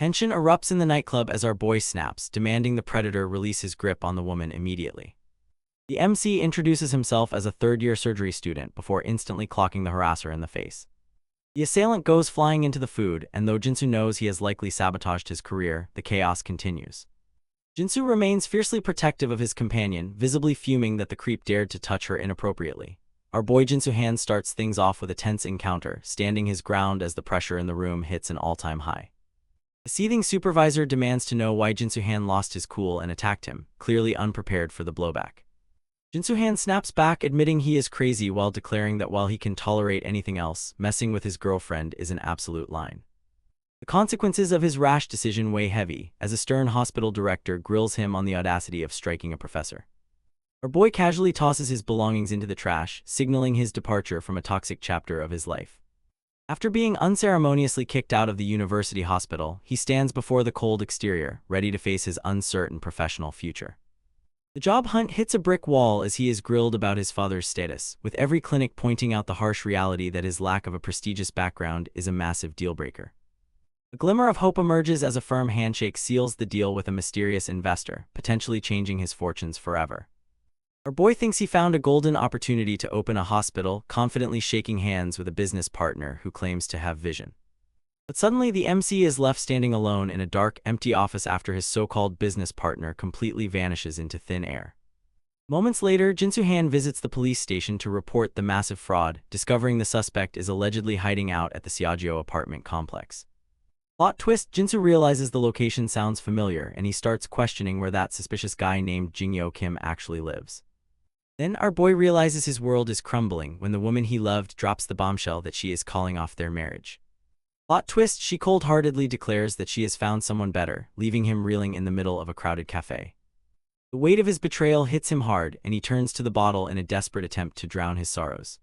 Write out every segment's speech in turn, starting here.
Tension erupts in the nightclub as our boy snaps, demanding the predator release his grip on the woman immediately. The MC introduces himself as a third-year surgery student before instantly clocking the harasser in the face. The assailant goes flying into the food, and though Jinsu knows he has likely sabotaged his career, the chaos continues. Jinsu remains fiercely protective of his companion, visibly fuming that the creep dared to touch her inappropriately. Our boy Jinsu Han starts things off with a tense encounter, standing his ground as the pressure in the room hits an all-time high. The seething supervisor demands to know why Jinsu Han lost his cool and attacked him, clearly unprepared for the blowback. Jinsu Han snaps back, admitting he is crazy while declaring that while he can tolerate anything else, messing with his girlfriend is an absolute line. The consequences of his rash decision weigh heavy, as a stern hospital director grills him on the audacity of striking a professor. Our boy casually tosses his belongings into the trash, signaling his departure from a toxic chapter of his life. After being unceremoniously kicked out of the university hospital, he stands before the cold exterior, ready to face his uncertain professional future. The job hunt hits a brick wall as he is grilled about his father's status, with every clinic pointing out the harsh reality that his lack of a prestigious background is a massive deal-breaker. A glimmer of hope emerges as a firm handshake seals the deal with a mysterious investor, potentially changing his fortunes forever. Our boy thinks he found a golden opportunity to open a hospital, confidently shaking hands with a business partner who claims to have vision. But suddenly the MC is left standing alone in a dark, empty office after his so-called business partner completely vanishes into thin air. Moments later, Jinsu Han visits the police station to report the massive fraud, discovering the suspect is allegedly hiding out at the Siagio apartment complex. Plot twist: Jinsu realizes the location sounds familiar, and he starts questioning where that suspicious guy named Jingyo Kim actually lives. Then our boy realizes his world is crumbling when the woman he loved drops the bombshell that she is calling off their marriage. Plot twist: she cold-heartedly declares that she has found someone better, leaving him reeling in the middle of a crowded cafe. The weight of his betrayal hits him hard, and he turns to the bottle in a desperate attempt to drown his sorrows.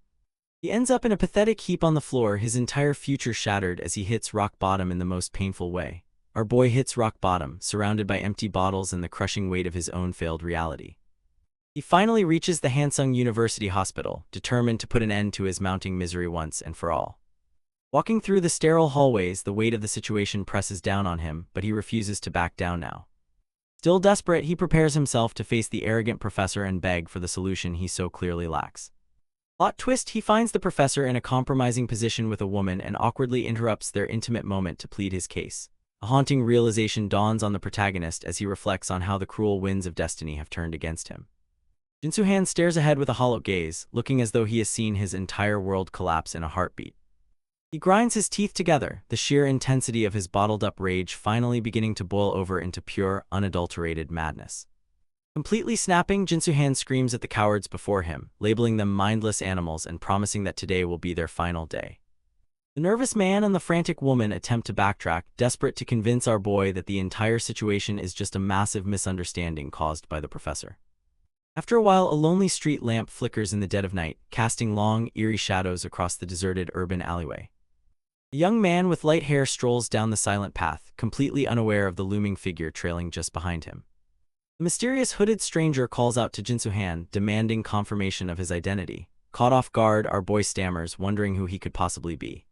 He ends up in a pathetic heap on the floor, his entire future shattered as he hits rock bottom in the most painful way. Our boy hits rock bottom, surrounded by empty bottles and the crushing weight of his own failed reality. He finally reaches the Hansung University Hospital, determined to put an end to his mounting misery once and for all. Walking through the sterile hallways, the weight of the situation presses down on him, but he refuses to back down now. Still desperate, he prepares himself to face the arrogant professor and beg for the solution he so clearly lacks. Plot twist: he finds the professor in a compromising position with a woman and awkwardly interrupts their intimate moment to plead his case. A haunting realization dawns on the protagonist as he reflects on how the cruel winds of destiny have turned against him. Jinsu Han stares ahead with a hollow gaze, looking as though he has seen his entire world collapse in a heartbeat. He grinds his teeth together, the sheer intensity of his bottled-up rage finally beginning to boil over into pure, unadulterated madness. Completely snapping, Jinsu Han screams at the cowards before him, labeling them mindless animals and promising that today will be their final day. The nervous man and the frantic woman attempt to backtrack, desperate to convince our boy that the entire situation is just a massive misunderstanding caused by the professor. After a while, a lonely street lamp flickers in the dead of night, casting long, eerie shadows across the deserted urban alleyway. A young man with light hair strolls down the silent path, completely unaware of the looming figure trailing just behind him. The mysterious hooded stranger calls out to Jinsu Han, demanding confirmation of his identity. Caught off guard, our boy stammers, wondering who he could possibly be.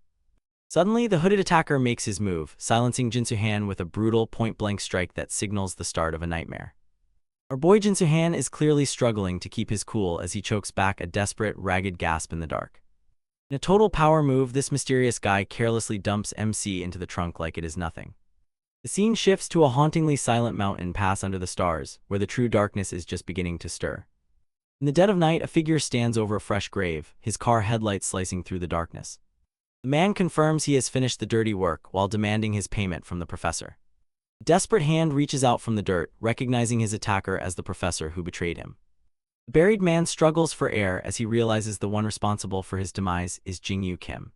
Suddenly, the hooded attacker makes his move, silencing Jinsu Han with a brutal, point-blank strike that signals the start of a nightmare. Our boy Jinsu Han is clearly struggling to keep his cool as he chokes back a desperate, ragged gasp in the dark. In a total power move, this mysterious guy carelessly dumps MC into the trunk like it is nothing. The scene shifts to a hauntingly silent mountain pass under the stars, where the true darkness is just beginning to stir. In the dead of night, a figure stands over a fresh grave, his car headlights slicing through the darkness. The man confirms he has finished the dirty work while demanding his payment from the professor. A desperate hand reaches out from the dirt, recognizing his attacker as the professor who betrayed him. The buried man struggles for air as he realizes the one responsible for his demise is Jingyo Kim.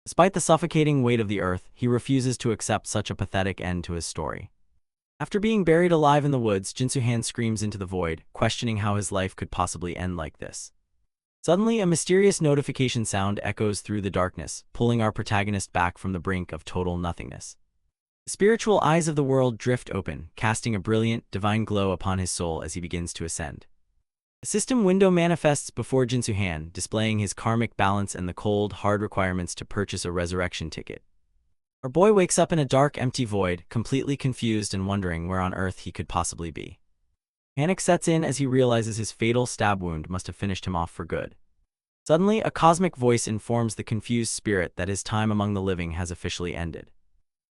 Despite the suffocating weight of the earth, he refuses to accept such a pathetic end to his story. After being buried alive in the woods, Jinsu Han screams into the void, questioning how his life could possibly end like this. Suddenly, a mysterious notification sound echoes through the darkness, pulling our protagonist back from the brink of total nothingness. The spiritual eyes of the world drift open, casting a brilliant, divine glow upon his soul as he begins to ascend. A system window manifests before Jinsu Han, displaying his karmic balance and the cold, hard requirements to purchase a resurrection ticket. Our boy wakes up in a dark, empty void, completely confused and wondering where on earth he could possibly be. Panic sets in as he realizes his fatal stab wound must have finished him off for good. Suddenly, a cosmic voice informs the confused spirit that his time among the living has officially ended.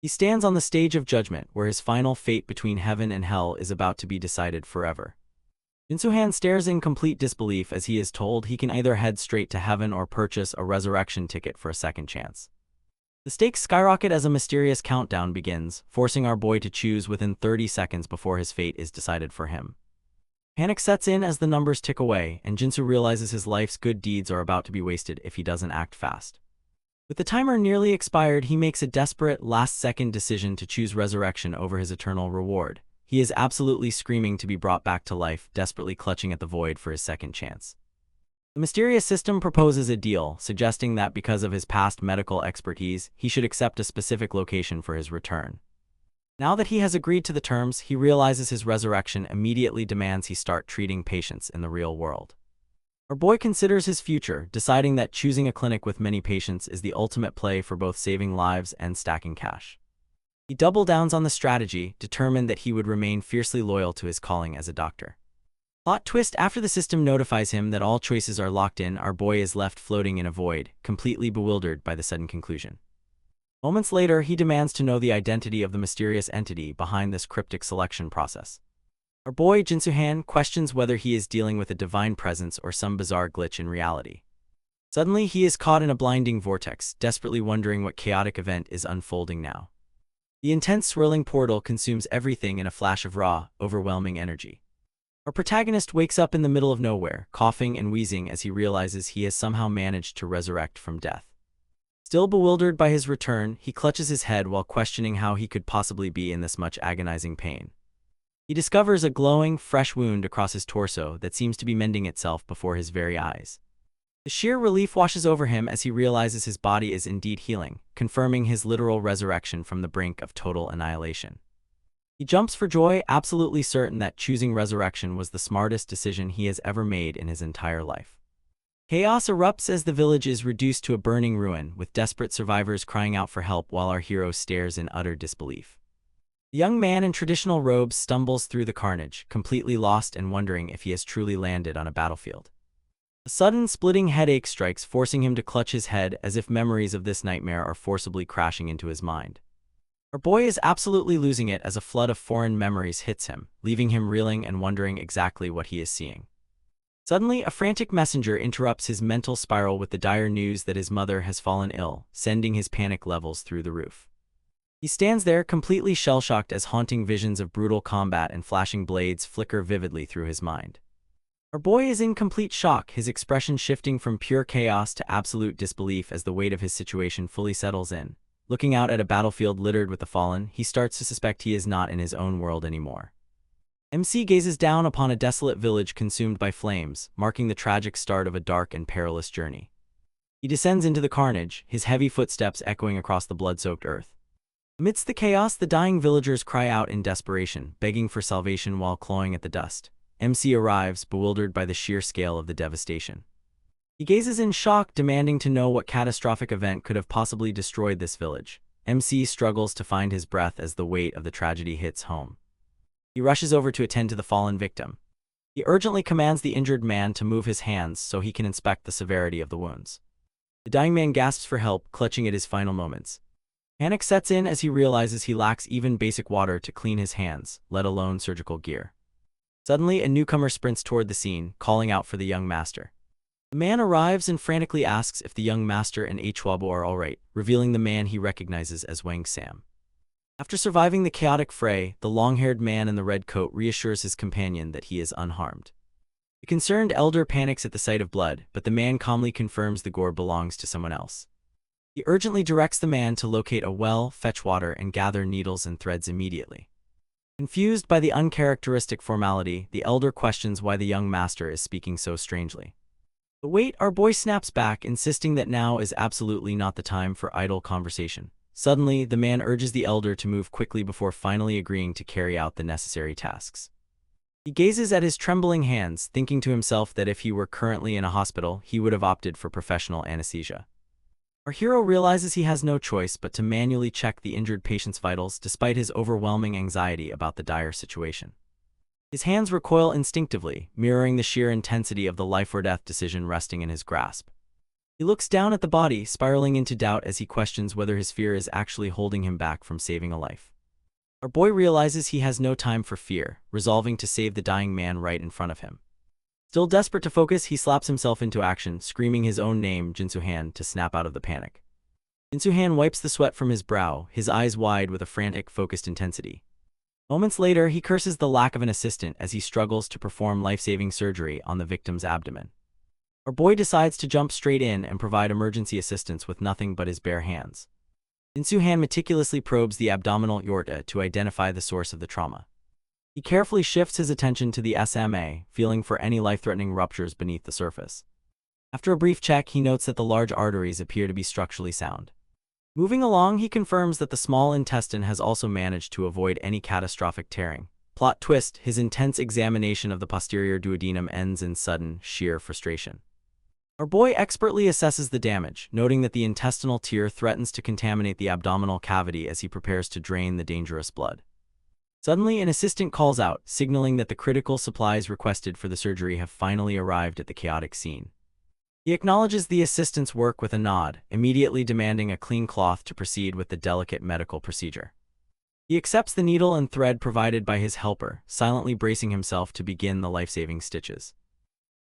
He stands on the stage of judgment, where his final fate between heaven and hell is about to be decided forever. Jinsuhan stares in complete disbelief as he is told he can either head straight to heaven or purchase a resurrection ticket for a second chance. The stakes skyrocket as a mysterious countdown begins, forcing our boy to choose within 30 seconds before his fate is decided for him. Panic sets in as the numbers tick away, and Jinsu realizes his life's good deeds are about to be wasted if he doesn't act fast. With the timer nearly expired, he makes a desperate, last-second decision to choose resurrection over his eternal reward. He is absolutely screaming to be brought back to life, desperately clutching at the void for his second chance. The mysterious system proposes a deal, suggesting that because of his past medical expertise, he should accept a specific location for his return. Now that he has agreed to the terms, he realizes his resurrection immediately demands he start treating patients in the real world. Our boy considers his future, deciding that choosing a clinic with many patients is the ultimate play for both saving lives and stacking cash. He double downs on the strategy, determined that he would remain fiercely loyal to his calling as a doctor. Plot twist: after the system notifies him that all choices are locked in, our boy is left floating in a void, completely bewildered by the sudden conclusion. Moments later, he demands to know the identity of the mysterious entity behind this cryptic selection process. Our boy, Jinsuhan, questions whether he is dealing with a divine presence or some bizarre glitch in reality. Suddenly, he is caught in a blinding vortex, desperately wondering what chaotic event is unfolding now. The intense swirling portal consumes everything in a flash of raw, overwhelming energy. Our protagonist wakes up in the middle of nowhere, coughing and wheezing as he realizes he has somehow managed to resurrect from death. Still bewildered by his return, he clutches his head while questioning how he could possibly be in this much agonizing pain. He discovers a glowing, fresh wound across his torso that seems to be mending itself before his very eyes. The sheer relief washes over him as he realizes his body is indeed healing, confirming his literal resurrection from the brink of total annihilation. He jumps for joy, absolutely certain that choosing resurrection was the smartest decision he has ever made in his entire life. Chaos erupts as the village is reduced to a burning ruin, with desperate survivors crying out for help while our hero stares in utter disbelief. The young man in traditional robes stumbles through the carnage, completely lost and wondering if he has truly landed on a battlefield. A sudden splitting headache strikes, forcing him to clutch his head as if memories of this nightmare are forcibly crashing into his mind. Our boy is absolutely losing it as a flood of foreign memories hits him, leaving him reeling and wondering exactly what he is seeing. Suddenly, a frantic messenger interrupts his mental spiral with the dire news that his mother has fallen ill, sending his panic levels through the roof. He stands there, completely shell-shocked as haunting visions of brutal combat and flashing blades flicker vividly through his mind. Our boy is in complete shock, his expression shifting from pure chaos to absolute disbelief as the weight of his situation fully settles in. Looking out at a battlefield littered with the fallen, he starts to suspect he is not in his own world anymore. MC gazes down upon a desolate village consumed by flames, marking the tragic start of a dark and perilous journey. He descends into the carnage, his heavy footsteps echoing across the blood-soaked earth. Amidst the chaos, the dying villagers cry out in desperation, begging for salvation while clawing at the dust. MC arrives, bewildered by the sheer scale of the devastation. He gazes in shock, demanding to know what catastrophic event could have possibly destroyed this village. MC struggles to find his breath as the weight of the tragedy hits home. He rushes over to attend to the fallen victim. He urgently commands the injured man to move his hands so he can inspect the severity of the wounds. The dying man gasps for help, clutching at his final moments. Panic sets in as he realizes he lacks even basic water to clean his hands, let alone surgical gear. Suddenly, a newcomer sprints toward the scene, calling out for the young master. The man arrives and frantically asks if the young master and Hwabo are alright, revealing the man he recognizes as Wang Sam. After surviving the chaotic fray, the long-haired man in the red coat reassures his companion that he is unharmed. The concerned elder panics at the sight of blood, but the man calmly confirms the gore belongs to someone else. He urgently directs the man to locate a well, fetch water, and gather needles and threads immediately. Confused by the uncharacteristic formality, the elder questions why the young master is speaking so strangely. But wait, our boy snaps back, insisting that now is absolutely not the time for idle conversation. Suddenly, the man urges the elder to move quickly before finally agreeing to carry out the necessary tasks. He gazes at his trembling hands, thinking to himself that if he were currently in a hospital, he would have opted for professional anesthesia. Our hero realizes he has no choice but to manually check the injured patient's vitals despite his overwhelming anxiety about the dire situation. His hands recoil instinctively, mirroring the sheer intensity of the life-or-death decision resting in his grasp. He looks down at the body, spiraling into doubt as he questions whether his fear is actually holding him back from saving a life. Our boy realizes he has no time for fear, resolving to save the dying man right in front of him. Still desperate to focus, he slaps himself into action, screaming his own name, Jinsu-han, to snap out of the panic. Jinsu-han wipes the sweat from his brow, his eyes wide with a frantic, focused intensity. Moments later, he curses the lack of an assistant as he struggles to perform life-saving surgery on the victim's abdomen. Our boy decides to jump straight in and provide emergency assistance with nothing but his bare hands. Jinsu-han meticulously probes the abdominal aorta to identify the source of the trauma. He carefully shifts his attention to the SMA, feeling for any life-threatening ruptures beneath the surface. After a brief check, he notes that the large arteries appear to be structurally sound. Moving along, he confirms that the small intestine has also managed to avoid any catastrophic tearing. Plot twist, his intense examination of the posterior duodenum ends in sudden, sheer frustration. Our boy expertly assesses the damage, noting that the intestinal tear threatens to contaminate the abdominal cavity as he prepares to drain the dangerous blood. Suddenly, an assistant calls out, signaling that the critical supplies requested for the surgery have finally arrived at the chaotic scene. He acknowledges the assistant's work with a nod, immediately demanding a clean cloth to proceed with the delicate medical procedure. He accepts the needle and thread provided by his helper, silently bracing himself to begin the life-saving stitches.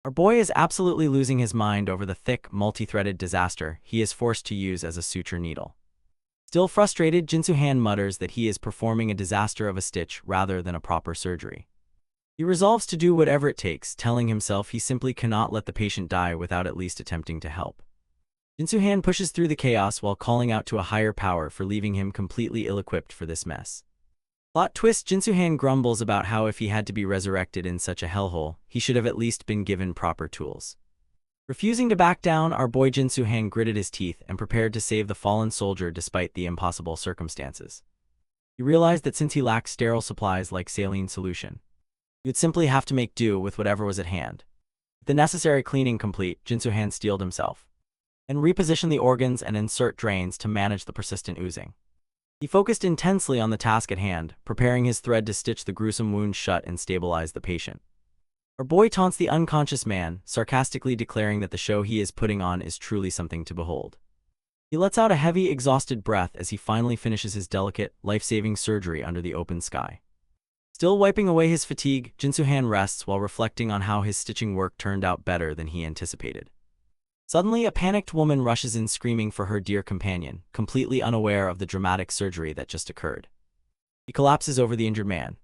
Our boy is absolutely losing his mind over the thick, multi-threaded disaster he is forced to use as a suture needle. Still frustrated, Jinsu-han mutters that he is performing a disaster of a stitch rather than a proper surgery. He resolves to do whatever it takes, telling himself he simply cannot let the patient die without at least attempting to help. Jinsu-han pushes through the chaos while calling out to a higher power for leaving him completely ill-equipped for this mess. Plot twist, Jinsu-han grumbles about how if he had to be resurrected in such a hellhole, he should have at least been given proper tools. Refusing to back down, our boy Jinsu-han gritted his teeth and prepared to save the fallen soldier despite the impossible circumstances. He realized that since he lacked sterile supplies like saline solution, he would simply have to make do with whatever was at hand. With the necessary cleaning complete, Jinsu-han steeled himself and repositioned the organs and insert drains to manage the persistent oozing. He focused intensely on the task at hand, preparing his thread to stitch the gruesome wound shut and stabilize the patient. Our boy taunts the unconscious man, sarcastically declaring that the show he is putting on is truly something to behold. He lets out a heavy, exhausted breath as he finally finishes his delicate, life-saving surgery under the open sky. Still wiping away his fatigue, Jinsu-han rests while reflecting on how his stitching work turned out better than he anticipated. Suddenly, a panicked woman rushes in screaming for her dear companion, completely unaware of the dramatic surgery that just occurred. She collapses over the injured man,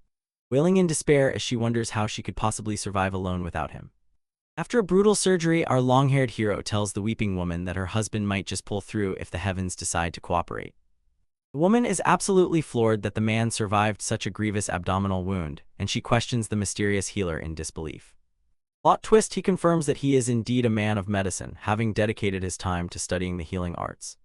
wailing in despair as she wonders how she could possibly survive alone without him. After a brutal surgery, our long-haired hero tells the weeping woman that her husband might just pull through if the heavens decide to cooperate. The woman is absolutely floored that the man survived such a grievous abdominal wound, and she questions the mysterious healer in disbelief. Plot twist, he confirms that he is indeed a man of medicine, having dedicated his time to studying the healing arts.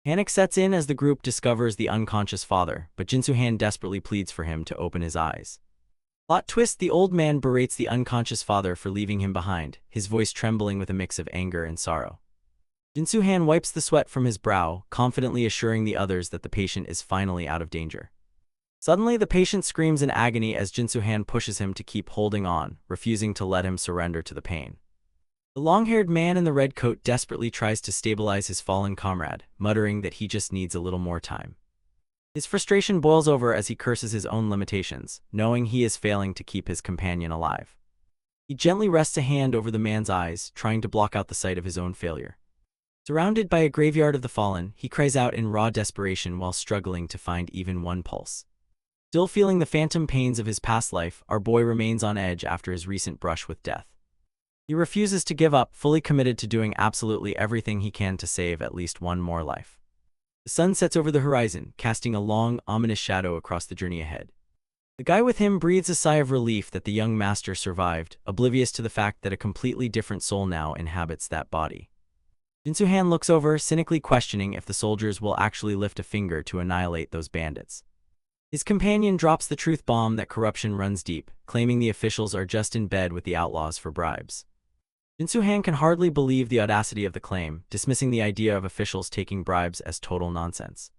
Panic sets in as the group discovers the unconscious father, but Jinsu-han desperately pleads for him to open his eyes. Plot twist, the old man berates the unconscious father for leaving him behind, his voice trembling with a mix of anger and sorrow. Jinsu-han wipes the sweat from his brow, confidently assuring the others that the patient is finally out of danger. Suddenly, the patient screams in agony as Jinsu-han pushes him to keep holding on, refusing to let him surrender to the pain. The long-haired man in the red coat desperately tries to stabilize his fallen comrade, muttering that he just needs a little more time. His frustration boils over as he curses his own limitations, knowing he is failing to keep his companion alive. He gently rests a hand over the man's eyes, trying to block out the sight of his own failure. Surrounded by a graveyard of the fallen, he cries out in raw desperation while struggling to find even one pulse. Still feeling the phantom pains of his past life, our boy remains on edge after his recent brush with death. He refuses to give up, fully committed to doing absolutely everything he can to save at least one more life. The sun sets over the horizon, casting a long, ominous shadow across the journey ahead. The guy with him breathes a sigh of relief that the young master survived, oblivious to the fact that a completely different soul now inhabits that body. Jinsu-han looks over, cynically questioning if the soldiers will actually lift a finger to annihilate those bandits. His companion drops the truth bomb that corruption runs deep, claiming the officials are just in bed with the outlaws for bribes. Jinsu can hardly believe the audacity of the claim, dismissing the idea of officials taking bribes as total nonsense.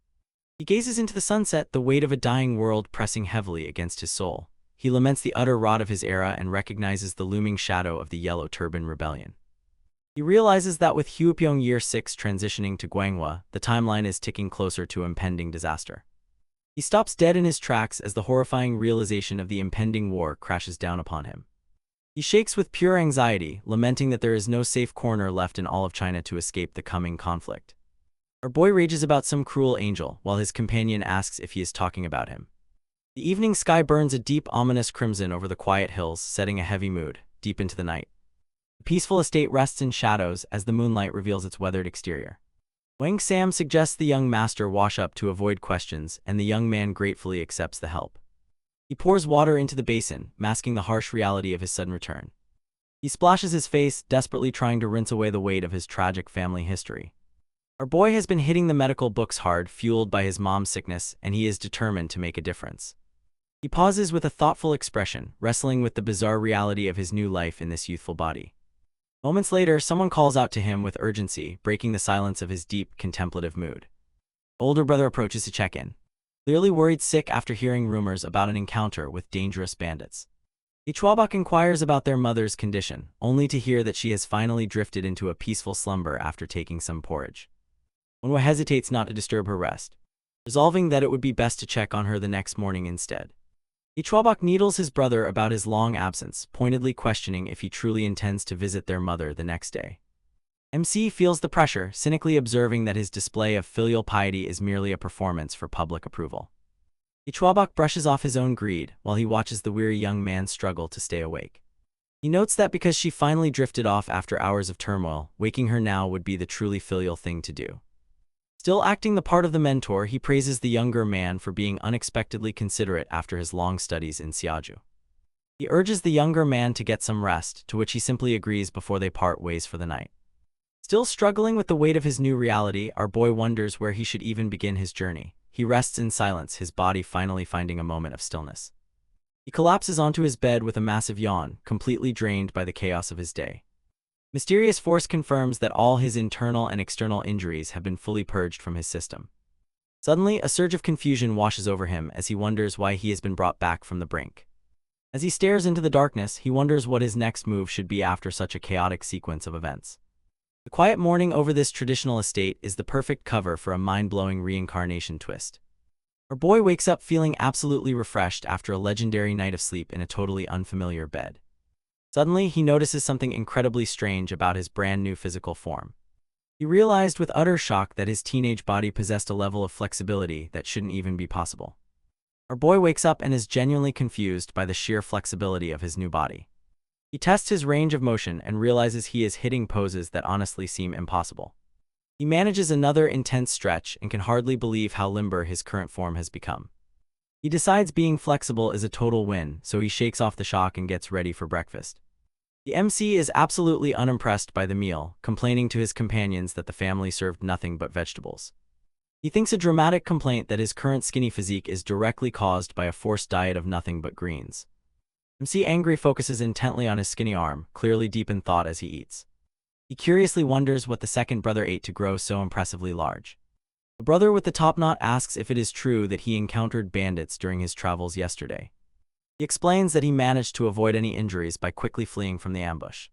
He gazes into the sunset, the weight of a dying world pressing heavily against his soul. He laments the utter rot of his era and recognizes the looming shadow of the Yellow Turban Rebellion. He realizes that with Huapyong Year 6 transitioning to Guanghua, the timeline is ticking closer to impending disaster. He stops dead in his tracks as the horrifying realization of the impending war crashes down upon him. He shakes with pure anxiety, lamenting that there is no safe corner left in all of China to escape the coming conflict. Our boy rages about some cruel angel, while his companion asks if he is talking about him. The evening sky burns a deep, ominous crimson over the quiet hills, setting a heavy mood, deep into the night. The peaceful estate rests in shadows as the moonlight reveals its weathered exterior. Wang Sam suggests the young master wash up to avoid questions, and the young man gratefully accepts the help. He pours water into the basin, masking the harsh reality of his sudden return. He splashes his face, desperately trying to rinse away the weight of his tragic family history. Our boy has been hitting the medical books hard, fueled by his mom's sickness, and he is determined to make a difference. He pauses with a thoughtful expression, wrestling with the bizarre reality of his new life in this youthful body. Moments later, someone calls out to him with urgency, breaking the silence of his deep, contemplative mood. Older brother approaches to check in, clearly worried sick after hearing rumors about an encounter with dangerous bandits. Ichuabak inquires about their mother's condition, only to hear that she has finally drifted into a peaceful slumber after taking some porridge. Wenwa hesitates not to disturb her rest, resolving that it would be best to check on her the next morning instead. Ichuabak needles his brother about his long absence, pointedly questioning if he truly intends to visit their mother the next day. MC feels the pressure, cynically observing that his display of filial piety is merely a performance for public approval. Ichuabak brushes off his own greed, while he watches the weary young man struggle to stay awake. He notes that because she finally drifted off after hours of turmoil, waking her now would be the truly filial thing to do. Still acting the part of the mentor, he praises the younger man for being unexpectedly considerate after his long studies in Siaju. He urges the younger man to get some rest, to which he simply agrees before they part ways for the night. Still struggling with the weight of his new reality, our boy wonders where he should even begin his journey. He rests in silence, his body finally finding a moment of stillness. He collapses onto his bed with a massive yawn, completely drained by the chaos of his day. Mysterious force confirms that all his internal and external injuries have been fully purged from his system. Suddenly, a surge of confusion washes over him as he wonders why he has been brought back from the brink. As he stares into the darkness, he wonders what his next move should be after such a chaotic sequence of events. The quiet morning over this traditional estate is the perfect cover for a mind-blowing reincarnation twist. Our boy wakes up feeling absolutely refreshed after a legendary night of sleep in a totally unfamiliar bed. Suddenly, he notices something incredibly strange about his brand new physical form. He realized with utter shock that his teenage body possessed a level of flexibility that shouldn't even be possible. Our boy wakes up and is genuinely confused by the sheer flexibility of his new body. He tests his range of motion and realizes he is hitting poses that honestly seem impossible. He manages another intense stretch and can hardly believe how limber his current form has become. He decides being flexible is a total win, so he shakes off the shock and gets ready for breakfast. The MC is absolutely unimpressed by the meal, complaining to his companions that the family served nothing but vegetables. He thinks a dramatic complaint that his current skinny physique is directly caused by a forced diet of nothing but greens. MC angry focuses intently on his skinny arm, clearly deep in thought as he eats. He curiously wonders what the second brother ate to grow so impressively large. The brother with the top knot asks if it is true that he encountered bandits during his travels yesterday. He explains that he managed to avoid any injuries by quickly fleeing from the ambush.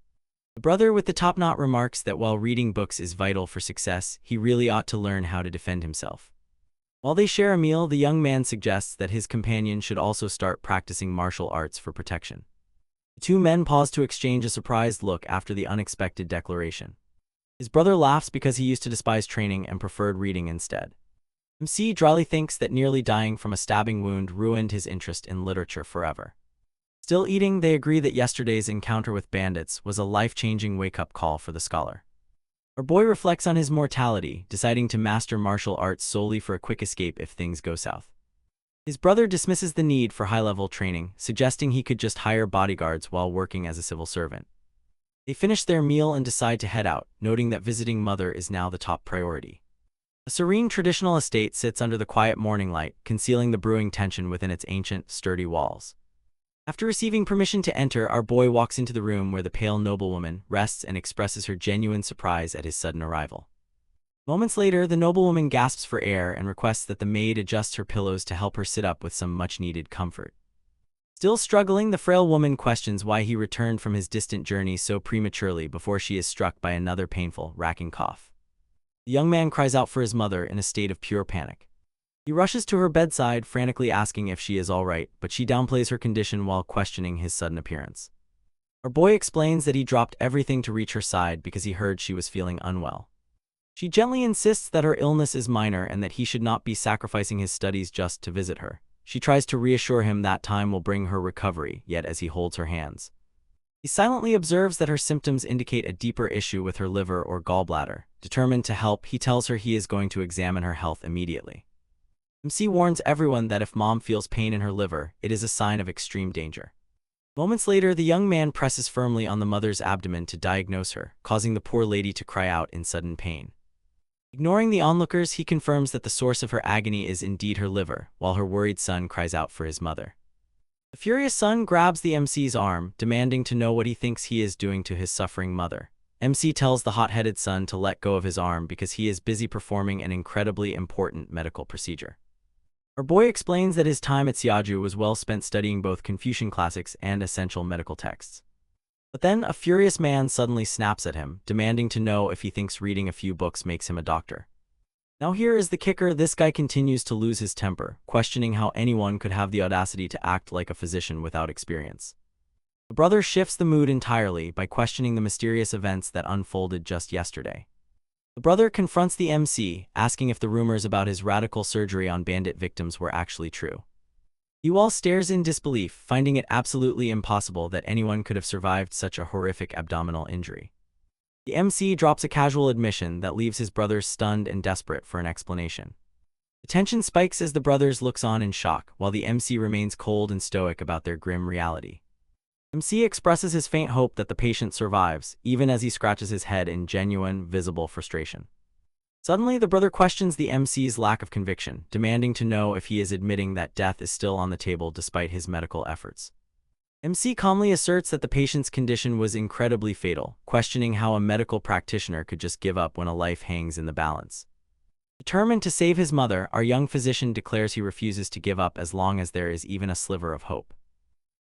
The brother with the top knot remarks that while reading books is vital for success, he really ought to learn how to defend himself. While they share a meal, the young man suggests that his companion should also start practicing martial arts for protection. The two men pause to exchange a surprised look after the unexpected declaration. His brother laughs because he used to despise training and preferred reading instead. MC dryly thinks that nearly dying from a stabbing wound ruined his interest in literature forever. Still eating, they agree that yesterday's encounter with bandits was a life-changing wake-up call for the scholar. Our boy reflects on his mortality, deciding to master martial arts solely for a quick escape if things go south. His brother dismisses the need for high-level training, suggesting he could just hire bodyguards while working as a civil servant. They finish their meal and decide to head out, noting that visiting mother is now the top priority. A serene traditional estate sits under the quiet morning light, concealing the brewing tension within its ancient, sturdy walls. After receiving permission to enter, our boy walks into the room where the pale noblewoman rests and expresses her genuine surprise at his sudden arrival. Moments later, the noblewoman gasps for air and requests that the maid adjusts her pillows to help her sit up with some much-needed comfort. Still struggling, the frail woman questions why he returned from his distant journey so prematurely before she is struck by another painful, racking cough. The young man cries out for his mother in a state of pure panic. He rushes to her bedside, frantically asking if she is all right, but she downplays her condition while questioning his sudden appearance. Our boy explains that he dropped everything to reach her side because he heard she was feeling unwell. She gently insists that her illness is minor and that he should not be sacrificing his studies just to visit her. She tries to reassure him that time will bring her recovery, yet as he holds her hands, he silently observes that her symptoms indicate a deeper issue with her liver or gallbladder. Determined to help, he tells her he is going to examine her health immediately. MC warns everyone that if mom feels pain in her liver, it is a sign of extreme danger. Moments later, the young man presses firmly on the mother's abdomen to diagnose her, causing the poor lady to cry out in sudden pain. Ignoring the onlookers, he confirms that the source of her agony is indeed her liver, while her worried son cries out for his mother. The furious son grabs the MC's arm, demanding to know what he thinks he is doing to his suffering mother. MC tells the hot-headed son to let go of his arm because he is busy performing an incredibly important medical procedure. Our boy explains that his time at Siaju was well spent studying both Confucian classics and essential medical texts. But then a furious man suddenly snaps at him, demanding to know if he thinks reading a few books makes him a doctor. Now here is the kicker: this guy continues to lose his temper, questioning how anyone could have the audacity to act like a physician without experience. The brother shifts the mood entirely by questioning the mysterious events that unfolded just yesterday. The brother confronts the MC, asking if the rumors about his radical surgery on bandit victims were actually true. Yuval stares in disbelief, finding it absolutely impossible that anyone could have survived such a horrific abdominal injury. The MC drops a casual admission that leaves his brothers stunned and desperate for an explanation. The tension spikes as the brothers looks on in shock, while the MC remains cold and stoic about their grim reality. MC expresses his faint hope that the patient survives, even as he scratches his head in genuine, visible frustration. Suddenly, the brother questions the MC's lack of conviction, demanding to know if he is admitting that death is still on the table despite his medical efforts. MC calmly asserts that the patient's condition was incredibly fatal, questioning how a medical practitioner could just give up when a life hangs in the balance. Determined to save his mother, our young physician declares he refuses to give up as long as there is even a sliver of hope.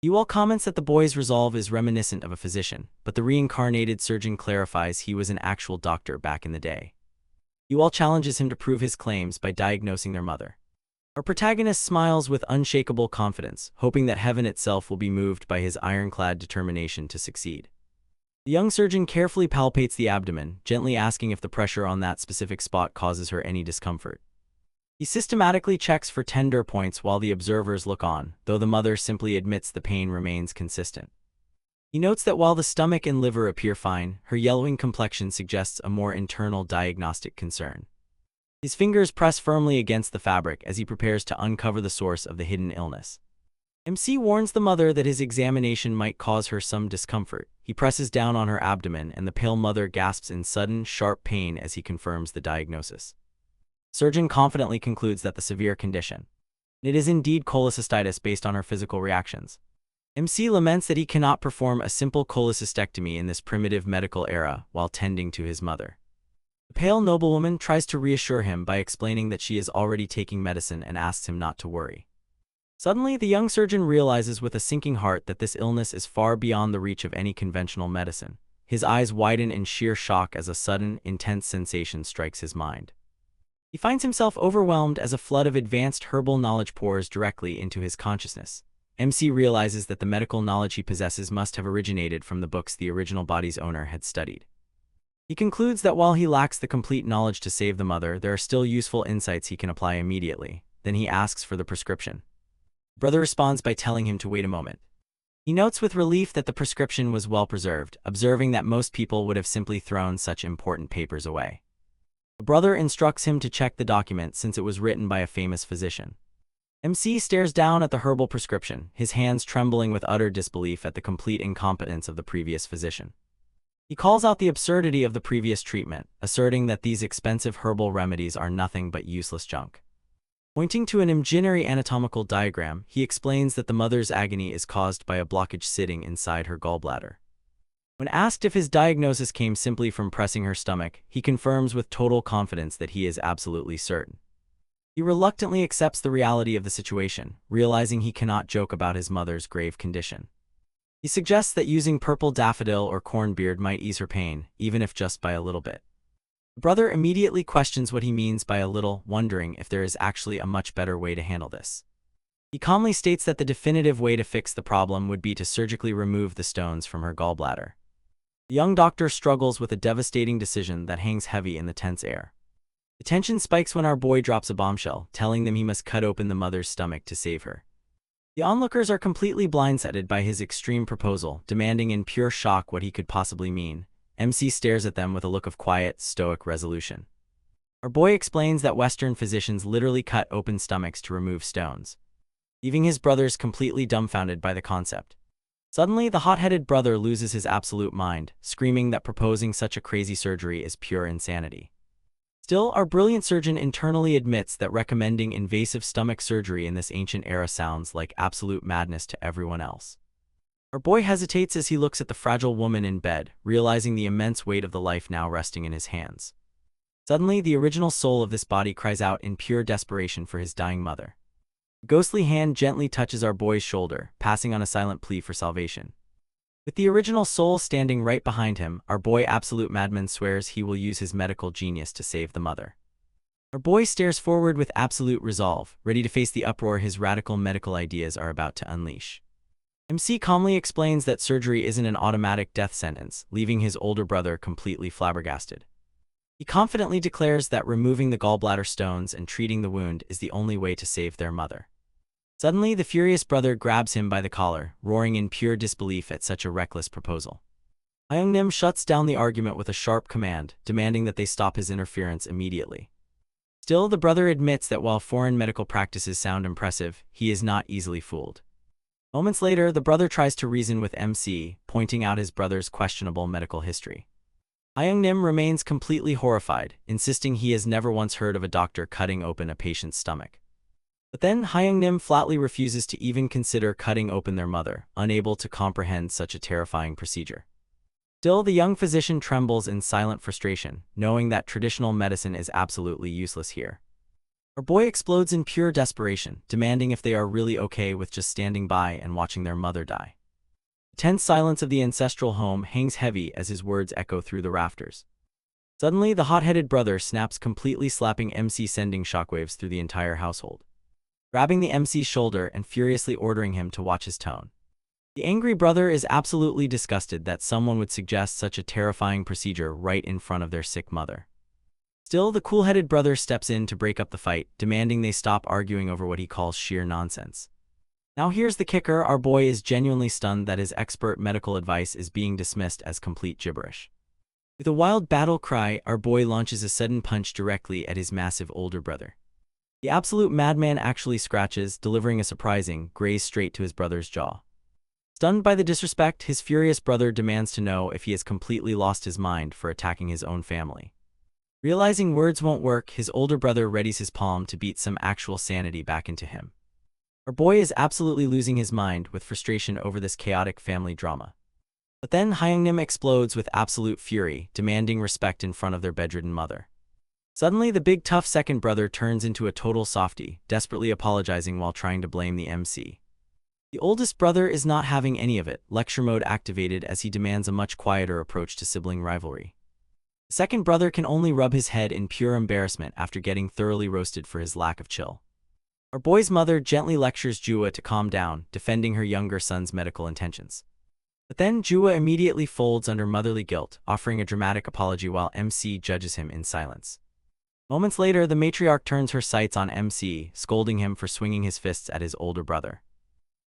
Yuval comments that the boy's resolve is reminiscent of a physician, but the reincarnated surgeon clarifies he was an actual doctor back in the day. Yuval challenges him to prove his claims by diagnosing their mother. Our protagonist smiles with unshakable confidence, hoping that heaven itself will be moved by his ironclad determination to succeed. The young surgeon carefully palpates the abdomen, gently asking if the pressure on that specific spot causes her any discomfort. He systematically checks for tender points while the observers look on, though the mother simply admits the pain remains consistent. He notes that while the stomach and liver appear fine, her yellowing complexion suggests a more internal diagnostic concern. His fingers press firmly against the fabric as he prepares to uncover the source of the hidden illness. MC warns the mother that his examination might cause her some discomfort. He presses down on her abdomen, and the pale mother gasps in sudden, sharp pain as he confirms the diagnosis. Surgeon confidently concludes that the severe condition, it is indeed cholecystitis based on her physical reactions. MC laments that he cannot perform a simple cholecystectomy in this primitive medical era while tending to his mother. The pale noblewoman tries to reassure him by explaining that she is already taking medicine and asks him not to worry. Suddenly, the young surgeon realizes with a sinking heart that this illness is far beyond the reach of any conventional medicine. His eyes widen in sheer shock as a sudden, intense sensation strikes his mind. He finds himself overwhelmed as a flood of advanced herbal knowledge pours directly into his consciousness. MC realizes that the medical knowledge he possesses must have originated from the books the original body's owner had studied. He concludes that while he lacks the complete knowledge to save the mother, there are still useful insights he can apply immediately. Then he asks for the prescription. Brother responds by telling him to wait a moment. He notes with relief that the prescription was well preserved, observing that most people would have simply thrown such important papers away. The brother instructs him to check the document since it was written by a famous physician. MC stares down at the herbal prescription, his hands trembling with utter disbelief at the complete incompetence of the previous physician. He calls out the absurdity of the previous treatment, asserting that these expensive herbal remedies are nothing but useless junk. Pointing to an imaginary anatomical diagram, he explains that the mother's agony is caused by a blockage sitting inside her gallbladder. When asked if his diagnosis came simply from pressing her stomach, he confirms with total confidence that he is absolutely certain. He reluctantly accepts the reality of the situation, realizing he cannot joke about his mother's grave condition. He suggests that using purple daffodil or cornbeard might ease her pain, even if just by a little bit. The brother immediately questions what he means by a little, wondering if there is actually a much better way to handle this. He calmly states that the definitive way to fix the problem would be to surgically remove the stones from her gallbladder. The young doctor struggles with a devastating decision that hangs heavy in the tense air. The tension spikes when our boy drops a bombshell, telling them he must cut open the mother's stomach to save her. The onlookers are completely blindsided by his extreme proposal, demanding in pure shock what he could possibly mean. MC stares at them with a look of quiet, stoic resolution. Our boy explains that Western physicians literally cut open stomachs to remove stones, leaving his brothers completely dumbfounded by the concept. Suddenly, the hot-headed brother loses his absolute mind, screaming that proposing such a crazy surgery is pure insanity. Still, our brilliant surgeon internally admits that recommending invasive stomach surgery in this ancient era sounds like absolute madness to everyone else. Our boy hesitates as he looks at the fragile woman in bed, realizing the immense weight of the life now resting in his hands. Suddenly, the original soul of this body cries out in pure desperation for his dying mother. A ghostly hand gently touches our boy's shoulder, passing on a silent plea for salvation. With the original soul standing right behind him, our boy absolute madman swears he will use his medical genius to save the mother. Our boy stares forward with absolute resolve, ready to face the uproar his radical medical ideas are about to unleash. MC calmly explains that surgery isn't an automatic death sentence, leaving his older brother completely flabbergasted. He confidently declares that removing the gallbladder stones and treating the wound is the only way to save their mother. Suddenly, the furious brother grabs him by the collar, roaring in pure disbelief at such a reckless proposal. Hyung-nim shuts down the argument with a sharp command, demanding that they stop his interference immediately. Still, the brother admits that while foreign medical practices sound impressive, he is not easily fooled. Moments later, the brother tries to reason with MC, pointing out his brother's questionable medical history. Hyung-nim remains completely horrified, insisting he has never once heard of a doctor cutting open a patient's stomach. But then Hyung-nim flatly refuses to even consider cutting open their mother, unable to comprehend such a terrifying procedure. Still, the young physician trembles in silent frustration, knowing that traditional medicine is absolutely useless here. Our boy explodes in pure desperation, demanding if they are really okay with just standing by and watching their mother die. The tense silence of the ancestral home hangs heavy as his words echo through the rafters. Suddenly, the hot-headed brother snaps, completely slapping MC, sending shockwaves through the entire household. Grabbing the MC's shoulder and furiously ordering him to watch his tone. The angry brother is absolutely disgusted that someone would suggest such a terrifying procedure right in front of their sick mother. Still, the cool-headed brother steps in to break up the fight, demanding they stop arguing over what he calls sheer nonsense. Now here's the kicker: our boy is genuinely stunned that his expert medical advice is being dismissed as complete gibberish. With a wild battle cry, our boy launches a sudden punch directly at his massive older brother. The absolute madman actually scratches, delivering a surprising graze straight to his brother's jaw. Stunned by the disrespect, his furious brother demands to know if he has completely lost his mind for attacking his own family. Realizing words won't work, his older brother readies his palm to beat some actual sanity back into him. Our boy is absolutely losing his mind with frustration over this chaotic family drama. But then Hyung-nim explodes with absolute fury, demanding respect in front of their bedridden mother. Suddenly, the big tough second brother turns into a total softie, desperately apologizing while trying to blame the MC. The oldest brother is not having any of it, lecture mode activated as he demands a much quieter approach to sibling rivalry. The second brother can only rub his head in pure embarrassment after getting thoroughly roasted for his lack of chill. Our boy's mother gently lectures Jua to calm down, defending her younger son's medical intentions. But then Jua immediately folds under motherly guilt, offering a dramatic apology while MC judges him in silence. Moments later, the matriarch turns her sights on MC, scolding him for swinging his fists at his older brother.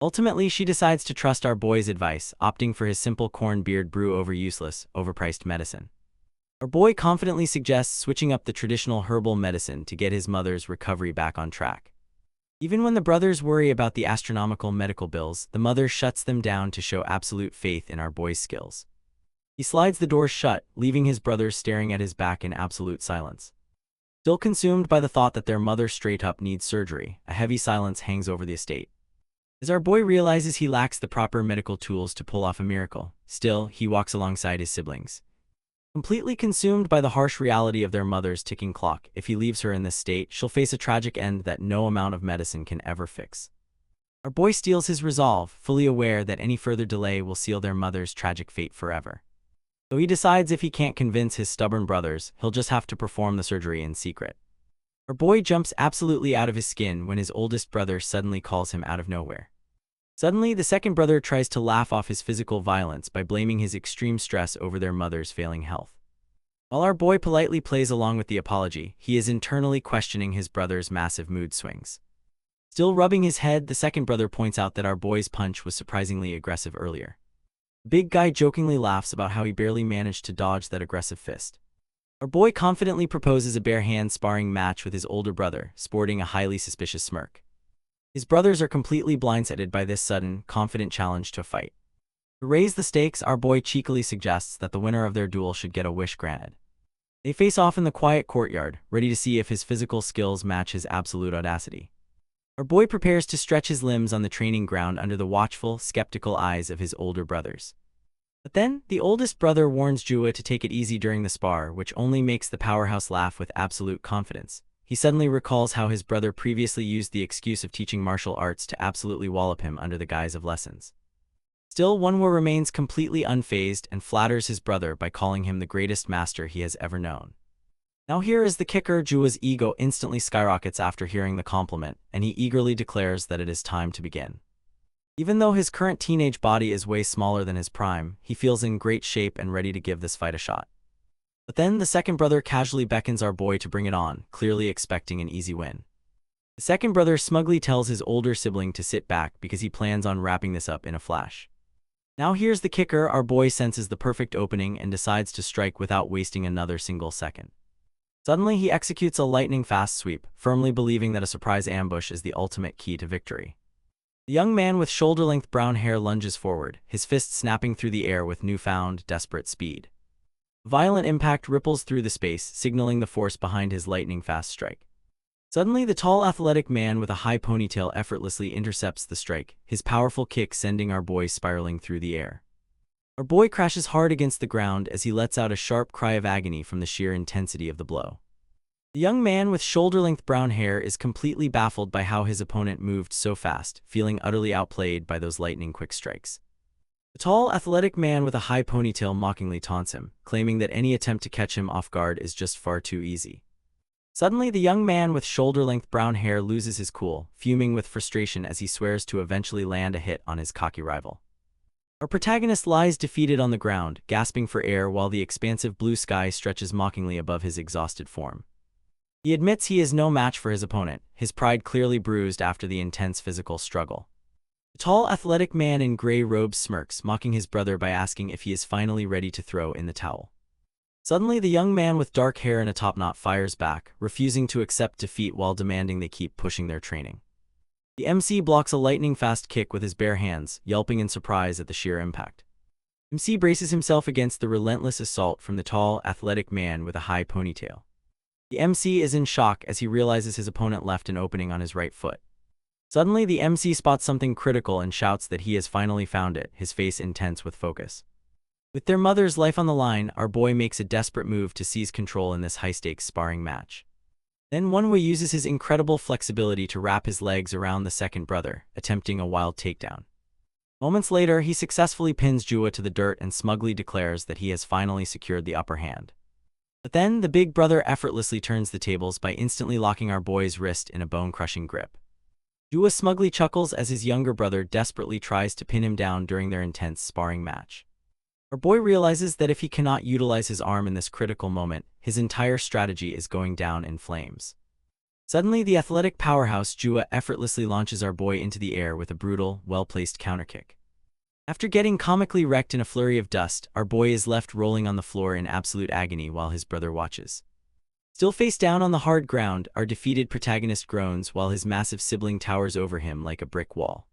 Ultimately, she decides to trust our boy's advice, opting for his simple cornbeard brew over useless, overpriced medicine. Our boy confidently suggests switching up the traditional herbal medicine to get his mother's recovery back on track. Even when the brothers worry about the astronomical medical bills, the mother shuts them down to show absolute faith in our boy's skills. He slides the door shut, leaving his brothers staring at his back in absolute silence. Still consumed by the thought that their mother straight up needs surgery, a heavy silence hangs over the estate. As our boy realizes he lacks the proper medical tools to pull off a miracle, still, he walks alongside his siblings. Completely consumed by the harsh reality of their mother's ticking clock, if he leaves her in this state, she'll face a tragic end that no amount of medicine can ever fix. Our boy steels his resolve, fully aware that any further delay will seal their mother's tragic fate forever. So he decides if he can't convince his stubborn brothers, he'll just have to perform the surgery in secret. Our boy jumps absolutely out of his skin when his oldest brother suddenly calls him out of nowhere. Suddenly, the second brother tries to laugh off his physical violence by blaming his extreme stress over their mother's failing health. While our boy politely plays along with the apology, he is internally questioning his brother's massive mood swings. Still rubbing his head, the second brother points out that our boy's punch was surprisingly aggressive earlier. The big guy jokingly laughs about how he barely managed to dodge that aggressive fist. Our boy confidently proposes a bare-hand sparring match with his older brother, sporting a highly suspicious smirk. His brothers are completely blindsided by this sudden, confident challenge to a fight. To raise the stakes, our boy cheekily suggests that the winner of their duel should get a wish granted. They face off in the quiet courtyard, ready to see if his physical skills match his absolute audacity. Our boy prepares to stretch his limbs on the training ground under the watchful, skeptical eyes of his older brothers. But then, the oldest brother warns Jua to take it easy during the spar, which only makes the powerhouse laugh with absolute confidence. He suddenly recalls how his brother previously used the excuse of teaching martial arts to absolutely wallop him under the guise of lessons. Still, Wonwoo remains completely unfazed and flatters his brother by calling him the greatest master he has ever known. Now here is the kicker: Jua's ego instantly skyrockets after hearing the compliment, and he eagerly declares that it is time to begin. Even though his current teenage body is way smaller than his prime, he feels in great shape and ready to give this fight a shot. But then the second brother casually beckons our boy to bring it on, clearly expecting an easy win. The second brother smugly tells his older sibling to sit back because he plans on wrapping this up in a flash. Now here's the kicker: our boy senses the perfect opening and decides to strike without wasting another single second. Suddenly he executes a lightning-fast sweep, firmly believing that a surprise ambush is the ultimate key to victory. The young man with shoulder-length brown hair lunges forward, his fist snapping through the air with newfound, desperate speed. Violent impact ripples through the space, signaling the force behind his lightning-fast strike. Suddenly, the tall, athletic man with a high ponytail effortlessly intercepts the strike, his powerful kick sending our boy spiraling through the air. Our boy crashes hard against the ground as he lets out a sharp cry of agony from the sheer intensity of the blow. The young man with shoulder-length brown hair is completely baffled by how his opponent moved so fast, feeling utterly outplayed by those lightning-quick strikes. The tall, athletic man with a high ponytail mockingly taunts him, claiming that any attempt to catch him off guard is just far too easy. Suddenly, the young man with shoulder-length brown hair loses his cool, fuming with frustration as he swears to eventually land a hit on his cocky rival. Our protagonist lies defeated on the ground, gasping for air while the expansive blue sky stretches mockingly above his exhausted form. He admits he is no match for his opponent, his pride clearly bruised after the intense physical struggle. The tall, athletic man in gray robes smirks, mocking his brother by asking if he is finally ready to throw in the towel. Suddenly, the young man with dark hair and a top knot fires back, refusing to accept defeat while demanding they keep pushing their training. The MC blocks a lightning-fast kick with his bare hands, yelping in surprise at the sheer impact. MC braces himself against the relentless assault from the tall, athletic man with a high ponytail. The MC is in shock as he realizes his opponent left an opening on his right foot. Suddenly, the MC spots something critical and shouts that he has finally found it, his face intense with focus. With their mother's life on the line, our boy makes a desperate move to seize control in this high-stakes sparring match. Then Wonwoo uses his incredible flexibility to wrap his legs around the second brother, attempting a wild takedown. Moments later, he successfully pins Jua to the dirt and smugly declares that he has finally secured the upper hand. But then, the big brother effortlessly turns the tables by instantly locking our boy's wrist in a bone-crushing grip. Jua smugly chuckles as his younger brother desperately tries to pin him down during their intense sparring match. Our boy realizes that if he cannot utilize his arm in this critical moment, his entire strategy is going down in flames. Suddenly, the athletic powerhouse Jua effortlessly launches our boy into the air with a brutal, well-placed counterkick. After getting comically wrecked in a flurry of dust, our boy is left rolling on the floor in absolute agony while his brother watches. Still face down on the hard ground, our defeated protagonist groans while his massive sibling towers over him like a brick wall.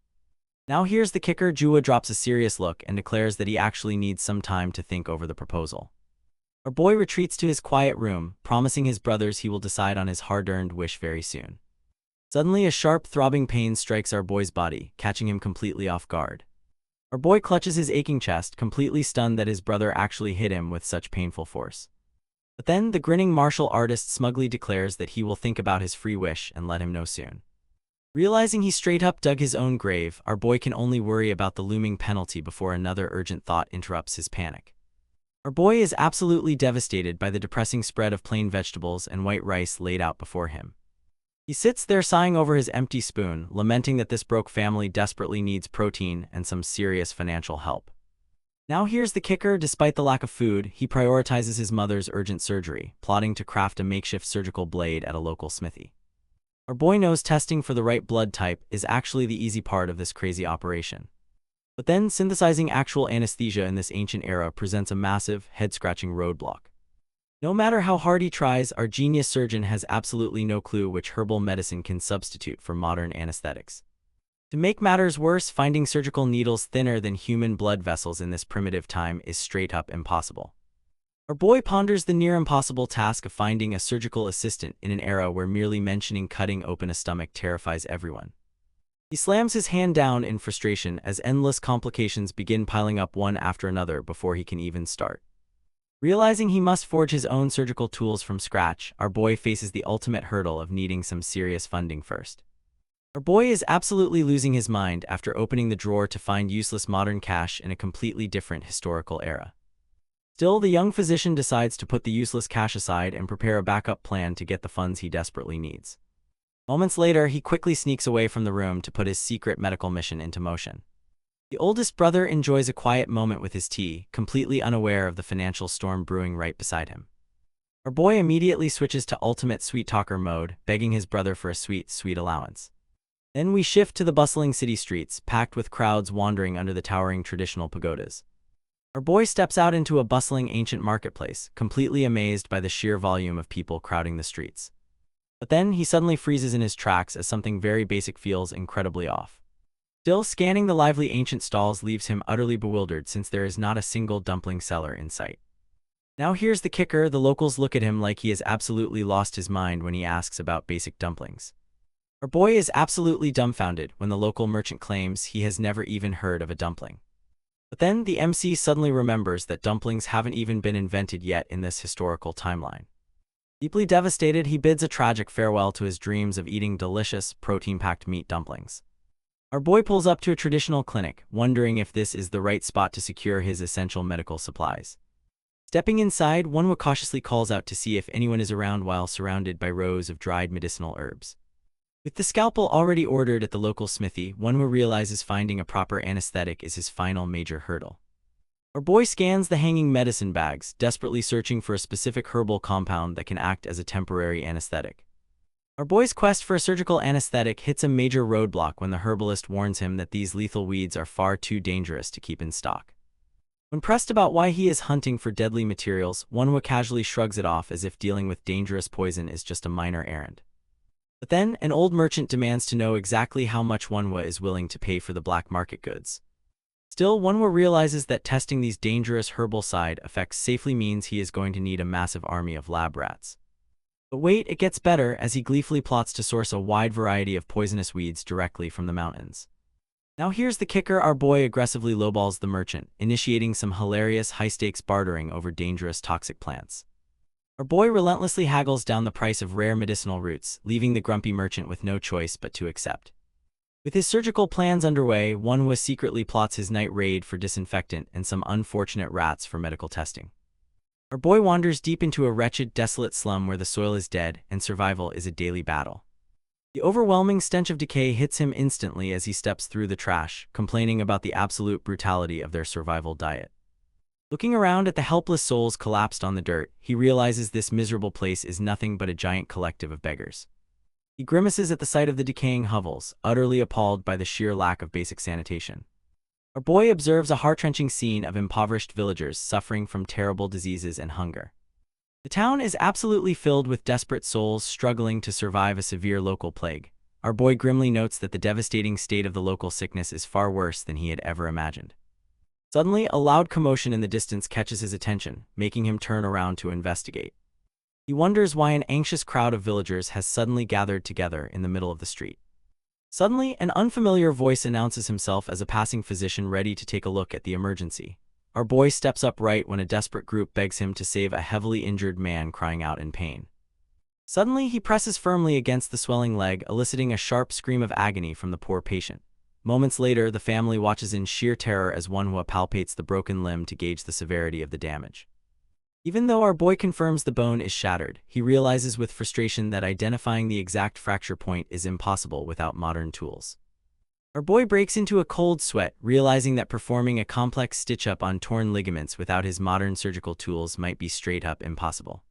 Now here's the kicker: Jua drops a serious look and declares that he actually needs some time to think over the proposal. Our boy retreats to his quiet room, promising his brothers he will decide on his hard-earned wish very soon. Suddenly, a sharp, throbbing pain strikes our boy's body, catching him completely off guard. Our boy clutches his aching chest, completely stunned that his brother actually hit him with such painful force. But then, the grinning martial artist smugly declares that he will think about his free wish and let him know soon. Realizing he straight up dug his own grave, our boy can only worry about the looming penalty before another urgent thought interrupts his panic. Our boy is absolutely devastated by the depressing spread of plain vegetables and white rice laid out before him. He sits there sighing over his empty spoon, lamenting that this broke family desperately needs protein and some serious financial help. Now here's the kicker: despite the lack of food, he prioritizes his mother's urgent surgery, plotting to craft a makeshift surgical blade at a local smithy. Our boy knows testing for the right blood type is actually the easy part of this crazy operation. But then, synthesizing actual anesthesia in this ancient era presents a massive, head-scratching roadblock. No matter how hard he tries, our genius surgeon has absolutely no clue which herbal medicine can substitute for modern anesthetics. To make matters worse, finding surgical needles thinner than human blood vessels in this primitive time is straight up impossible. Our boy ponders the near-impossible task of finding a surgical assistant in an era where merely mentioning cutting open a stomach terrifies everyone. He slams his hand down in frustration as endless complications begin piling up one after another before he can even start. Realizing he must forge his own surgical tools from scratch, our boy faces the ultimate hurdle of needing some serious funding first. Our boy is absolutely losing his mind after opening the drawer to find useless modern cash in a completely different historical era. Still, the young physician decides to put the useless cash aside and prepare a backup plan to get the funds he desperately needs. Moments later, he quickly sneaks away from the room to put his secret medical mission into motion. The oldest brother enjoys a quiet moment with his tea, completely unaware of the financial storm brewing right beside him. Our boy immediately switches to ultimate sweet talker mode, begging his brother for a sweet, sweet allowance. Then we shift to the bustling city streets, packed with crowds wandering under the towering traditional pagodas. Our boy steps out into a bustling ancient marketplace, completely amazed by the sheer volume of people crowding the streets. But then he suddenly freezes in his tracks as something very basic feels incredibly off. Still, scanning the lively ancient stalls leaves him utterly bewildered since there is not a single dumpling seller in sight. Now here's the kicker: the locals look at him like he has absolutely lost his mind when he asks about basic dumplings. Our boy is absolutely dumbfounded when the local merchant claims he has never even heard of a dumpling. But then the MC suddenly remembers that dumplings haven't even been invented yet in this historical timeline. Deeply devastated, he bids a tragic farewell to his dreams of eating delicious, protein-packed meat dumplings. Our boy pulls up to a traditional clinic, wondering if this is the right spot to secure his essential medical supplies. Stepping inside, Wonwa cautiously calls out to see if anyone is around while surrounded by rows of dried medicinal herbs. With the scalpel already ordered at the local smithy, Wonwa realizes finding a proper anesthetic is his final major hurdle. Our boy scans the hanging medicine bags, desperately searching for a specific herbal compound that can act as a temporary anesthetic. Our boy's quest for a surgical anesthetic hits a major roadblock when the herbalist warns him that these lethal weeds are far too dangerous to keep in stock. When pressed about why he is hunting for deadly materials, Wonwa casually shrugs it off as if dealing with dangerous poison is just a minor errand. But then, an old merchant demands to know exactly how much Wonwa is willing to pay for the black market goods. Still, Wonwa realizes that testing these dangerous herbal side effects safely means he is going to need a massive army of lab rats. But wait, it gets better as he gleefully plots to source a wide variety of poisonous weeds directly from the mountains. Now here's the kicker: our boy aggressively lowballs the merchant, initiating some hilarious high-stakes bartering over dangerous toxic plants. Our boy relentlessly haggles down the price of rare medicinal roots, leaving the grumpy merchant with no choice but to accept. With his surgical plans underway, Wonwa secretly plots his night raid for disinfectant and some unfortunate rats for medical testing. Our boy wanders deep into a wretched, desolate slum where the soil is dead and survival is a daily battle. The overwhelming stench of decay hits him instantly as he steps through the trash, complaining about the absolute brutality of their survival diet. Looking around at the helpless souls collapsed on the dirt, he realizes this miserable place is nothing but a giant collective of beggars. He grimaces at the sight of the decaying hovels, utterly appalled by the sheer lack of basic sanitation. Our boy observes a heart-wrenching scene of impoverished villagers suffering from terrible diseases and hunger. The town is absolutely filled with desperate souls struggling to survive a severe local plague. Our boy grimly notes that the devastating state of the local sickness is far worse than he had ever imagined. Suddenly, a loud commotion in the distance catches his attention, making him turn around to investigate. He wonders why an anxious crowd of villagers has suddenly gathered together in the middle of the street. Suddenly, an unfamiliar voice announces himself as a passing physician ready to take a look at the emergency. Our boy steps up right when a desperate group begs him to save a heavily injured man crying out in pain. Suddenly, he presses firmly against the swelling leg, eliciting a sharp scream of agony from the poor patient. Moments later, the family watches in sheer terror as one who palpates the broken limb to gauge the severity of the damage. Even though our boy confirms the bone is shattered, he realizes with frustration that identifying the exact fracture point is impossible without modern tools. Our boy breaks into a cold sweat, realizing that performing a complex stitch-up on torn ligaments without his modern surgical tools might be straight up impossible.